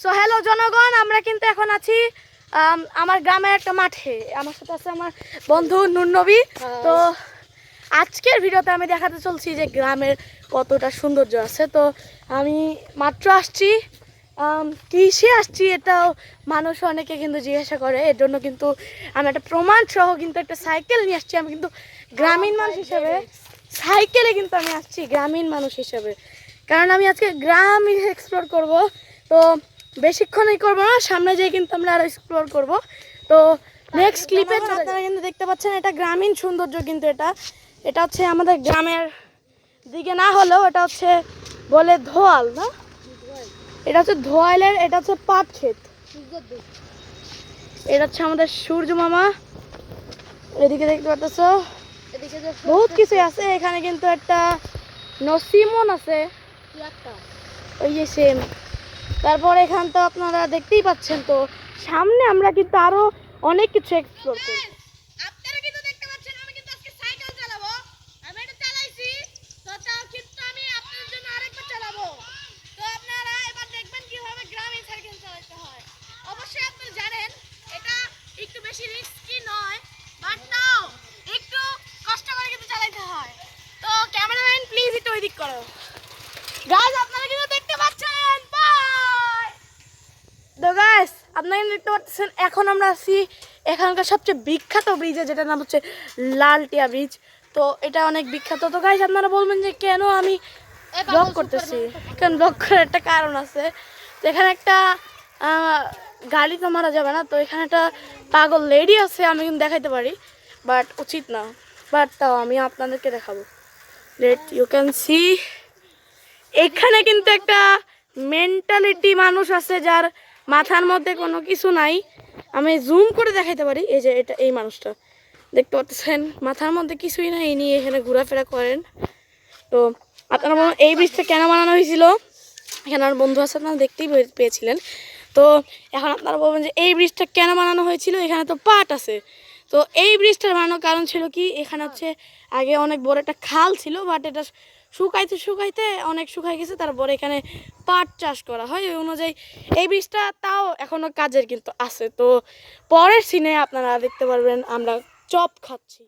So hello জনগণ, আমরা কিন্তু এখন আছি আমার গ্রামের একটা মাঠে। আমার সাথে আছে আমার বন্ধু নুরনবী। তো আজকের ভিডিওতে আমি দেখাতে চলছি যে গ্রামের কতটা সৌন্দর্য আছে। তো আমি মাত্র আসছি, কিসে আসছি এটাও মানুষ অনেকে কিন্তু জিজ্ঞাসা করে। এর জন্য কিন্তু আমি একটা প্রমাণ সহ কিন্তু একটা সাইকেল নিয়ে আসছি। আমি কিন্তু গ্রামীণ মানুষ হিসেবে সাইকেলে কিন্তু আমি আসছি গ্রামীণ মানুষ হিসেবে, কারণ আমি আজকে গ্রাম এক্সপ্লোর করব। তো বেশিক্ষণই করবো না, সামনে যেয়ে কিন্তু আমরা আরও এক্সপ্লোর করব। তো নেক্সট ক্লিপে আপনারা কিন্তু দেখতে পাচ্ছেন এটা গ্রামীণ সৌন্দর্য। কিন্তু এটা হচ্ছে আমাদের গ্রামের দিকে না হলেও এটা হচ্ছে বলে ধোয়াল না, এটা হচ্ছে ধোয়ালের, এটা হচ্ছে পাট ক্ষেত। এটা হচ্ছে আমাদের সূর্য মামা, এদিকে দেখতে পাচ্ছ বহুত কিছু আছে এখানে। কিন্তু একটা নসিমন আছে ওই যে সেম। তারপর এখান তো আপনারা দেখতেই পাচ্ছেন। তো সামনে আমরা কিন্তু আরো অনেক কিছু এক্সপ্লোর করব। আপনারা কিন্তু দেখতে পাচ্ছেন আমি কিন্তু আজকে সাইকেল চালাবো। আমি এটা চালাইছি, তো তাও কিন্তু আমি আপনাদের জন্য আরেকবার চালাবো। তো আপনারা এবার দেখবেন কিভাবে গ্রামে সাইকেল চালাতে হয়। অবশ্যই আপনারা জানেন এটা একটু বেশি রিস্কি নয়, বাট তাও একটু কষ্ট করে কিন্তু চালাতে হয়। তো ক্যামেরাম্যান প্লিজ একটু ওই দিক করো। গাইস আপনারা কিন্তু দেখতে পাচ্ছেন, বাই। তো গাইস আপনারা দেখতে পাচ্ছেন এখন আমরা আছি এখানকার সবচেয়ে বিখ্যাত ব্রিজে, যেটার নাম হচ্ছে লালটিয়া ব্রিজ। তো এটা অনেক বিখ্যাত। তো গাইস আপনারা বলবেন যে কেন আমি ব্লগ করতেছি, কারণ ব্লগ করার একটা কারণ আছে। তো এখানে একটা গাড়ি তো মারা যাবে না, তো এখানে একটা পাগল লেডি আছে, আমি কিন্তু দেখাইতে পারি বাট উচিত না, বাট তাও আমি আপনাদেরকে দেখাবো। লেট ইউ ক্যান সি এখানে কিন্তু একটা মেন্টালিটি মানুষ আছে যার মাথার মধ্যে কোনো কিছু নাই। আমি জুম করে দেখাইতে পারি। এই যে এটা, এই মানুষটা দেখতে পাচ্ছেন মাথার মধ্যে কিছুই নাই, এই নিয়ে এখানে ঘোরাফেরা করেন। তো আপনারা বলুন এই ব্রিজটা কেন বানানো হয়েছিল? এখানে আমার বন্ধু আছে, আপনারা দেখতেই পেয়েছিলেন। তো এখন আপনারা বলবেন যে এই ব্রিজটা কেন বানানো হয়েছিল? এখানে তো পাট আছে। তো এই ব্রিজটার বানানোর কারণ ছিল কি, এখানে হচ্ছে আগে অনেক বড় একটা খাল ছিল, বাট এটা শুকাইতে শুকাইতে অনেক শুকাই গেছে। তারপরে এখানে পাট চাষ করা হয়, ওই অনুযায়ী এই বীজটা তাও এখনো কাজের কিন্তু আছে। তো পরের সিনে আপনারা দেখতে পারবেন আমরা চপ খাচ্ছি।